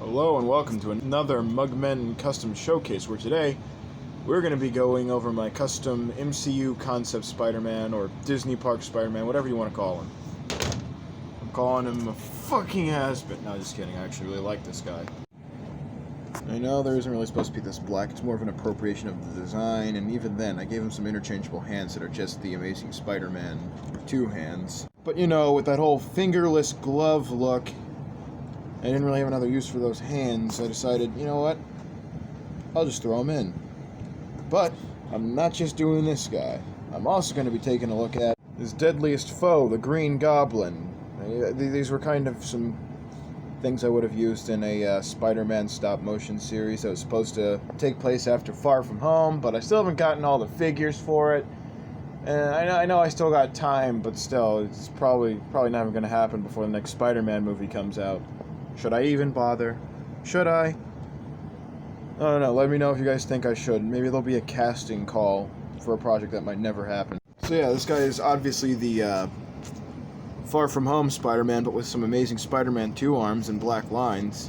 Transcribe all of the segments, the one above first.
Hello and welcome to another Mugmen custom showcase, where today we're going to be going over my custom MCU concept Spider-Man, or Disney Park Spider-Man, whatever you want to call him. I'm calling him a fucking has-been. No, just kidding, I actually really like this guy. I know there isn't really supposed to be this black, it's more of an appropriation of the design, and even then I gave him some interchangeable hands that are just the Amazing Spider-Man 2 hands. But you know, with that whole fingerless glove look, I didn't really have another use for those hands. I decided, you know what? I'll just throw them in. But I'm not just doing this guy. I'm also going to be taking a look at his deadliest foe, the Green Goblin. These were kind of some things I would have used in a Spider-Man stop-motion series that was supposed to take place after Far From Home, but I still haven't gotten all the figures for it. And I know I still got time, but still, it's probably not even going to happen before the next Spider-Man movie comes out. Should I even bother? Should I? I don't know. Let me know if you guys think I should. Maybe there'll be a casting call for a project that might never happen. So yeah, this guy is obviously the Far From Home Spider-Man, but with some Amazing Spider-Man 2 arms and black lines.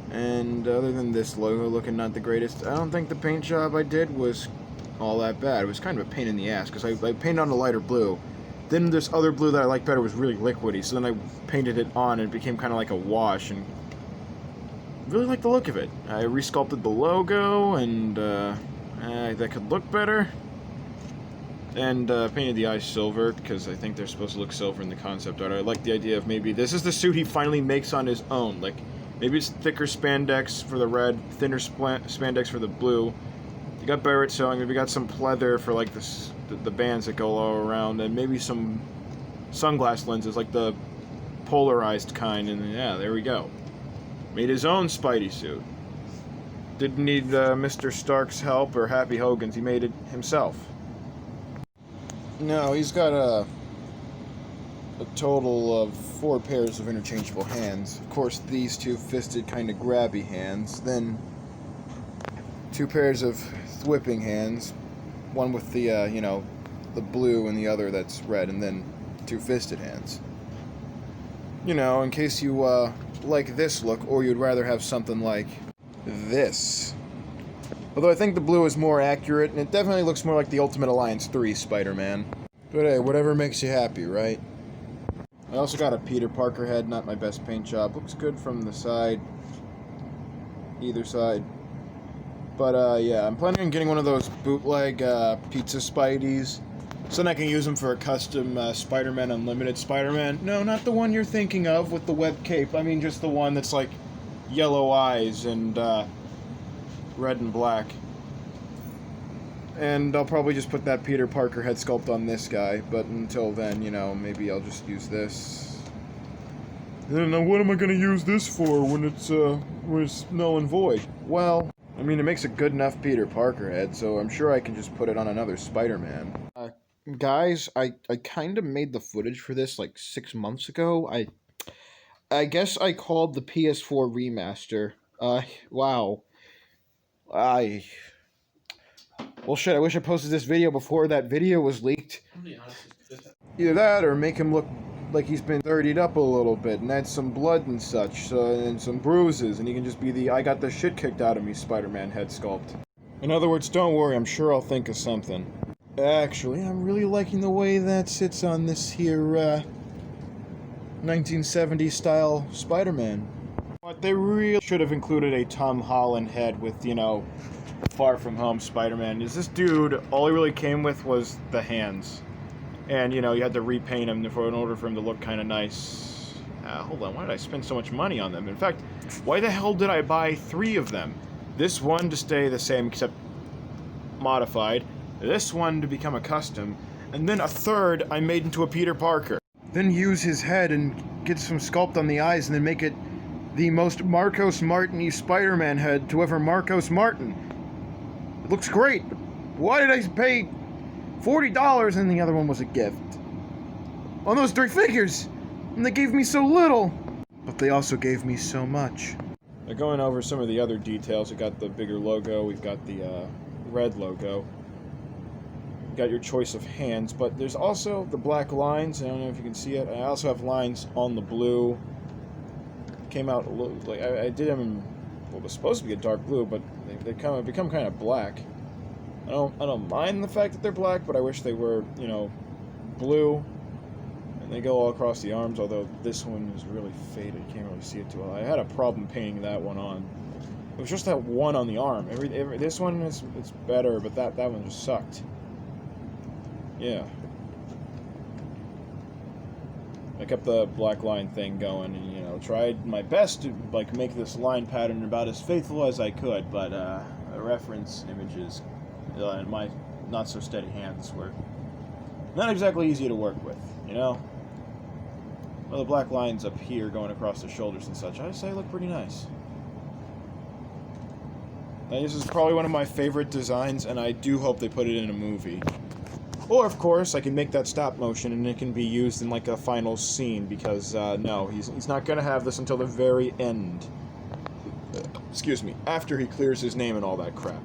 And other than this logo looking not the greatest, I don't think the paint job I did was all that bad. It was kind of a pain in the ass, because I painted on a lighter blue. Then this other blue that I liked better was really liquidy, so then I painted it on and it became kind of like a wash, and I really like the look of it. I resculpted the logo, and that could look better. And painted the eyes silver, because I think they're supposed to look silver in the concept art. I like the idea of maybe this is the suit he finally makes on his own. Like, maybe it's thicker spandex for the red, thinner spandex for the blue. You got Barrett sewing, maybe got some pleather for like the bands that go all around, and maybe some sunglass lenses, like the polarized kind, and yeah, there we go. Made his own Spidey suit. Didn't need Mr. Stark's help or Happy Hogan's, he made it himself. No, he's got a total of 4 pairs of interchangeable hands. Of course, these 2 fisted kind of grabby hands, then 2 pairs of whipping hands, one with the, the blue and the other that's red, and then 2 fisted hands. You know, in case you, like this look, or you'd rather have something like this. Although I think the blue is more accurate, and it definitely looks more like the Ultimate Alliance 3 Spider-Man. But hey, whatever makes you happy, right? I also got a Peter Parker head, not my best paint job. Looks good from the side, either side. But, yeah, I'm planning on getting one of those bootleg pizza Spideys, so then I can use them for a custom Spider-Man Unlimited Spider-Man. No, not the one you're thinking of with the web cape. I mean just the one that's, like, yellow eyes and red and black. And I'll probably just put that Peter Parker head sculpt on this guy, but until then, you know, maybe I'll just use this. And what am I going to use this for when it's null and void? Well, I mean, it makes a good enough Peter Parker head, so I'm sure I can just put it on another Spider-Man. Guys, I kind of made the footage for this like 6 months ago. I guess I called the PS4 remaster. Wow. Well, shit, I wish I posted this video before that video was leaked. Either that, or make him look like he's been dirtied up a little bit, and add some blood and such, and some bruises, and he can just be the I got the shit kicked out of me Spider-Man head sculpt. In other words, don't worry, I'm sure I'll think of something. Actually, I'm really liking the way that sits on this here, 1970s style Spider-Man. But they really should have included a Tom Holland head with, you know, Far From Home Spider-Man. Is this dude, all he really came with was the hands. And, you know, you had to repaint him in order for him to look kind of nice. Hold on, why did I spend so much money on them? In fact, why the hell did I buy 3 of them? This one to stay the same, except modified. This one to become a custom. And then a third I made into a Peter Parker. Then use his head and get some sculpt on the eyes and then make it the most Marcos Martin-y Spider-Man head to ever Marcos Martin. It looks great, but why did I pay $40 and the other one was a gift? On those 3 figures! And they gave me so little! But they also gave me so much. Now going over some of the other details, we got the bigger logo, we've got the red logo. We've got your choice of hands, but there's also the black lines, I don't know if you can see it. I also have lines on the blue. came out a little, like, I did them in, well, it was supposed to be a dark blue, but they become kind of black. I don't mind the fact that they're black, but I wish they were, you know, blue. And they go all across the arms, although this one is really faded. You can't really see it too well. I had a problem painting that one on. It was just that one on the arm. This one it's better, but that one just sucked. Yeah. I kept the black line thing going, and, you know, tried my best to, like, make this line pattern about as faithful as I could, but reference images in my not so steady hands were not exactly easy to work with, you know? Well, the black lines up here going across the shoulders and such, I say look pretty nice. Now, this is probably one of my favorite designs, and I do hope they put it in a movie. Or, of course, I can make that stop motion and it can be used in, like, a final scene, because, no, he's not gonna have this until the very end. Excuse me, after he clears his name and all that crap.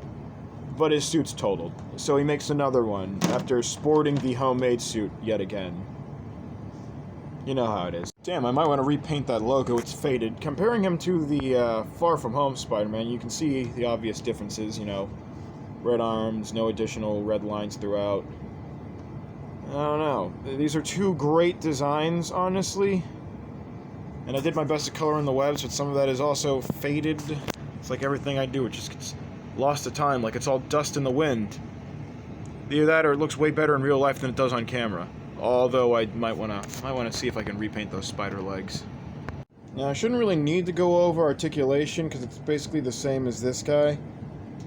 But his suit's totaled, so he makes another one after sporting the homemade suit yet again. You know how it is. Damn, I might want to repaint that logo, it's faded. Comparing him to the Far From Home Spider-Man, you can see the obvious differences, you know. Red arms, no additional red lines throughout. I don't know. These are two great designs, honestly. And I did my best to color in the webs, but some of that is also faded. It's like everything I do, it just gets lost to time, like it's all dust in the wind. Either that or it looks way better in real life than it does on camera. Although I might wanna see if I can repaint those spider legs. Now, I shouldn't really need to go over articulation, because it's basically the same as this guy.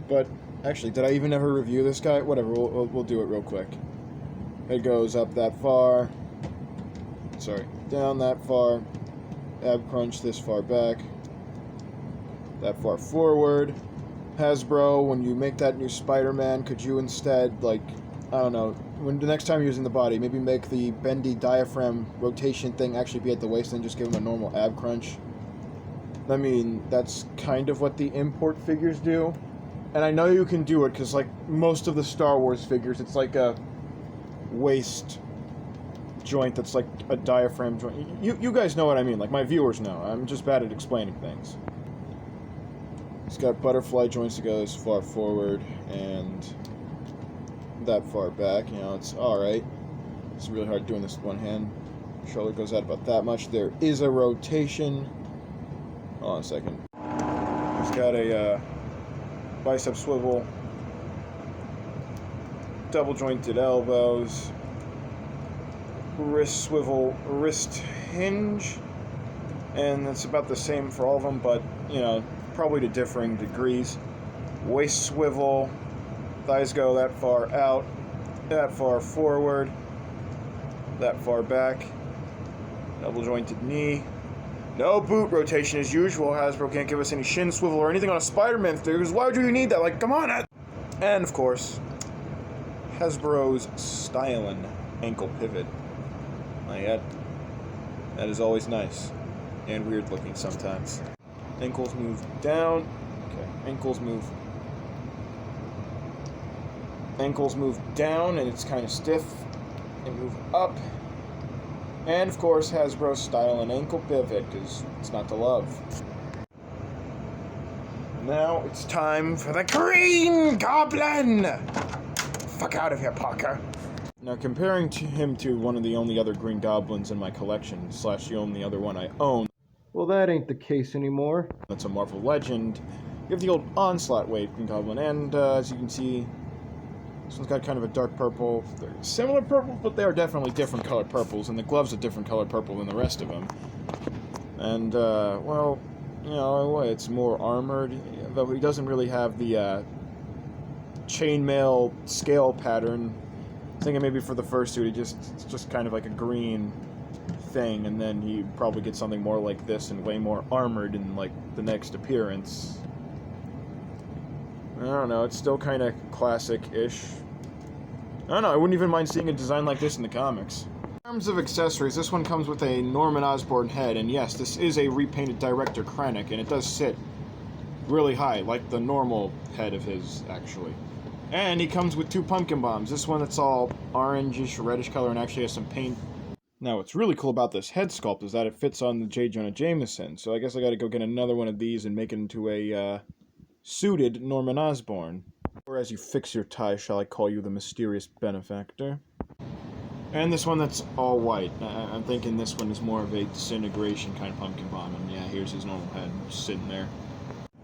But, actually, did I even ever review this guy? Whatever, we'll do it real quick. It goes up that far. Sorry, down that far. Ab crunch this far back. That far forward. Hasbro, when you make that new Spider-Man, could you instead, like, I don't know, when the next time you're using the body, maybe make the bendy diaphragm rotation thing actually be at the waist and just give him a normal ab crunch? I mean, that's kind of what the import figures do. And I know you can do it, because, like, most of the Star Wars figures, it's like a waist joint that's like a diaphragm joint. You guys know what I mean, like my viewers know. I'm just bad at explaining things. It's got butterfly joints that go as far forward and that far back. You know, it's alright. It's really hard doing this with one hand. Shoulder goes out about that much. There is a rotation. Hold on a second. It's got a bicep swivel, double jointed elbows, wrist swivel, wrist hinge, and it's about the same for all of them, but, you know, probably to differing degrees. Waist swivel, thighs go that far out, that far forward, that far back, double jointed knee. No boot rotation as usual. Hasbro can't give us any shin swivel or anything on a Spider-Man figure, because why would you need that? Like, come on! And, of course, Hasbro's Stylin' ankle pivot. Like that is always nice. And weird looking sometimes. Ankles move down. Okay, ankles move down, and it's kind of stiff. They move up. And, of course, Hasbro's Stylin' ankle pivot, because it's not to love. Now it's time for the Green Goblin! Fuck out of here, Parker. Now, comparing him to one of the only other Green Goblins in my collection, / the only other one I own, well, that ain't the case anymore. That's a Marvel Legend. You have the old Onslaught Wave Green Goblin, and as you can see, this one's got kind of a dark purple. They're similar purples, but they are definitely different colored purples, and the glove's a different colored purple than the rest of them. And, well, you know, in a way, it's more armored, though he doesn't really have the chainmail scale pattern. I think maybe for the first suit, it's just kind of like a green thing, and then he probably gets something more like this and way more armored in, like, the next appearance. I don't know, it's still kind of classic-ish. I don't know, I wouldn't even mind seeing a design like this in the comics. In terms of accessories, this one comes with a Norman Osborn head, and yes, this is a repainted Director Krennic, and it does sit really high, like the normal head of his, actually. And he comes with 2 pumpkin bombs. This one that's all orangish, reddish color, and actually has some paint Now, what's really cool about this head sculpt is that it fits on the J. Jonah Jameson, so I guess I gotta go get another one of these and make it into a, suited Norman Osborn. Or as you fix your tie, shall I call you the mysterious benefactor? And this one that's all white. I'm thinking this one is more of a disintegration kind of pumpkin bomb, and yeah, here's his normal head, just sitting there.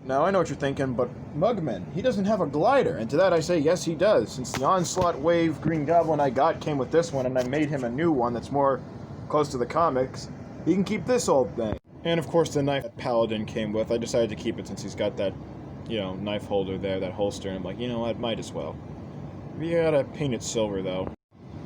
Now, I know what you're thinking, but Mugman, he doesn't have a glider. And to that I say, yes, he does. Since the Onslaught Wave Green Goblin I got came with this one, and I made him a new one that's more close to the comics, he can keep this old thing. And of course, the knife that Paladin came with, I decided to keep it since he's got that, knife holder there, that holster, and I'm like, you know what, might as well. You gotta paint it silver, though.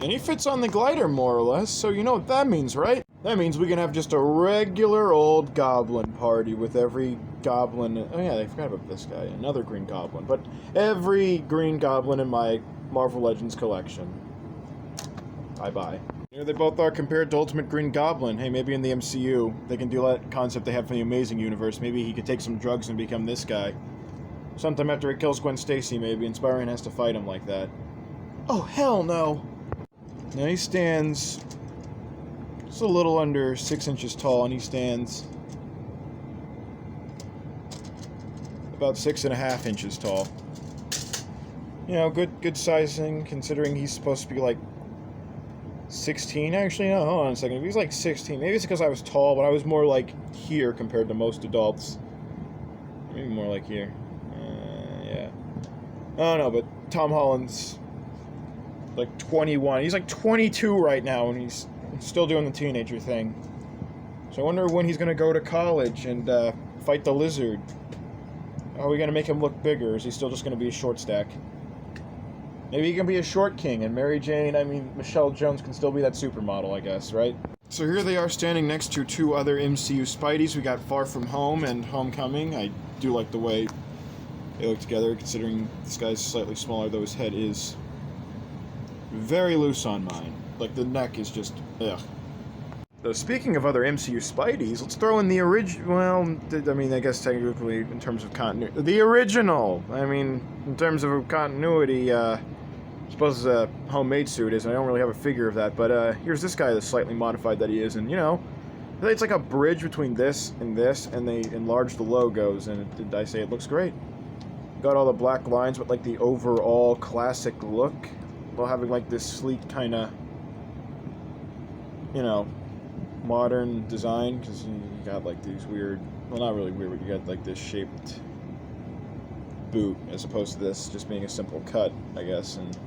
And he fits on the glider, more or less, so you know what that means, right? That means we can have just a regular old goblin party with every goblin... Oh yeah, I forgot about this guy, another Green Goblin. But every Green Goblin in my Marvel Legends collection. Bye-bye. Here they both are compared to Ultimate Green Goblin. Hey, maybe in the MCU, they can do that concept they have from the Amazing Universe. Maybe he could take some drugs and become this guy. Sometime after he kills Gwen Stacy, maybe, and Spider-Man has to fight him like that. Oh, hell no! Now he stands just a little under 6 inches tall, and he stands about 6.5 inches tall. Good sizing, considering he's supposed to be like 16. Actually, no, hold on a second. If he's like 16, maybe it's because I was tall, but I was more like here compared to most adults. Maybe more like here. Yeah. Oh no, but Tom Holland's like 21. He's like 22 right now, and he's still doing the teenager thing. So I wonder when he's going to go to college and fight the Lizard. Are we going to make him look bigger, or is he still just going to be a short stack? Maybe he can be a short king, and Michelle Jones can still be that supermodel, I guess, right? So here they are standing next to two other MCU Spideys. We got Far From Home and Homecoming. I do like the way they look together, considering this guy's slightly smaller, though his head is very loose on mine. Like, the neck is just, ugh. So speaking of other MCU Spideys, let's throw in the original, I guess technically in terms of continuity, the original! In terms of continuity, I suppose it's a homemade suit is, and I don't really have a figure of that, but here's this guy that's slightly modified that he is, and it's like a bridge between this, and they enlarged the logos, and did I say it looks great? Got all the black lines, but like the overall classic look, while having like this sleek kind of, modern design, because you got like these weird, well, not really weird, but you got like this shaped boot as opposed to this just being a simple cut, I guess, and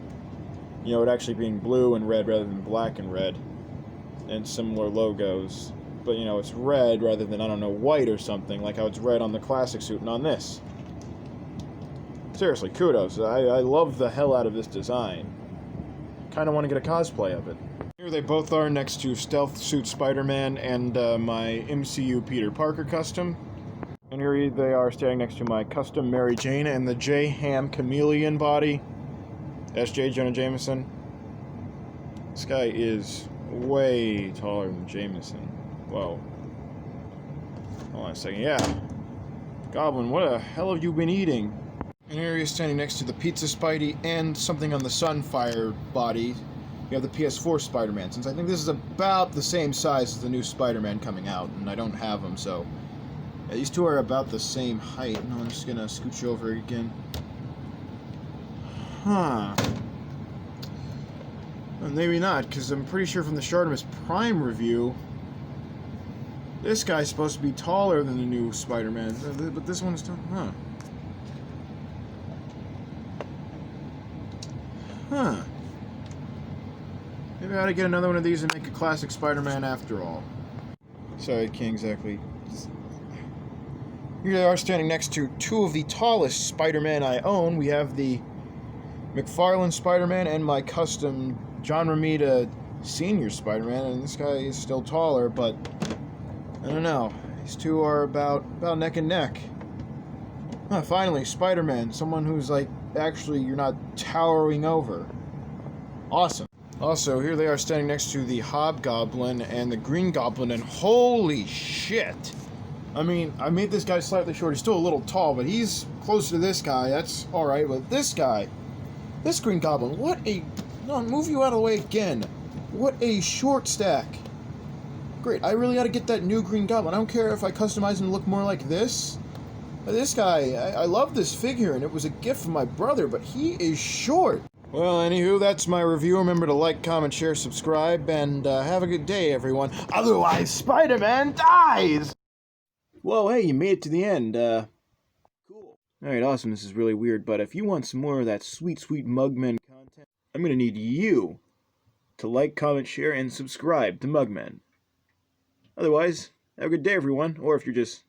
it actually being blue and red rather than black and red, and similar logos, but it's red rather than, I don't know, white or something, like how it's red on the classic suit and on this. Seriously, kudos. I love the hell out of this design. Kind of want to get a cosplay of it. Here they both are next to Stealth Suit Spider-Man and my MCU Peter Parker custom. And here they are standing next to my custom Mary Jane and the J. Ham Chameleon body. That's J. Jonah Jameson. This guy is way taller than Jameson. Whoa. Hold on a second. Yeah. Goblin, what the hell have you been eating? And here he is standing next to the Pizza Spidey and something on the Sunfire body. You have the PS4 Spider-Man, since I think this is about the same size as the new Spider-Man coming out, and I don't have them, so... Yeah, these two are about the same height. No, I'm just gonna scooch over again. Huh. Well, maybe not, because I'm pretty sure from the Shartimus Prime review, this guy's supposed to be taller than the new Spider-Man, but this one's still... Huh. Huh. Maybe I ought to get another one of these and make a classic Spider-Man after all. Sorry, I can't exactly... Here they are standing next to two of the tallest Spider-Man I own. We have the McFarlane Spider-Man and my custom John Romita Senior Spider-Man, and this guy is still taller, but I don't know. These two are about neck and neck. Huh, finally, Spider-Man, someone who's like, actually, you're not towering over. Awesome. Also, here they are standing next to the Hobgoblin and the Green Goblin, and holy shit! I made this guy slightly short. He's still a little tall, but he's closer to this guy. That's alright, but this guy, this Green Goblin, what a... No, move you out of the way again. What a short stack. Great, I really ought to get that new Green Goblin. I don't care if I customize him to look more like this. This guy, I love this figure, and it was a gift from my brother, but he is short. Well, anywho, that's my review. Remember to like, comment, share, subscribe, and have a good day, everyone. Otherwise, Spider-Man dies! Whoa, hey, you made it to the end. Cool. Alright, awesome. This is really weird, but if you want some more of that sweet, sweet Mugmen content, I'm gonna need you to like, comment, share, and subscribe to Mugmen. Otherwise, have a good day, everyone. Or if you're just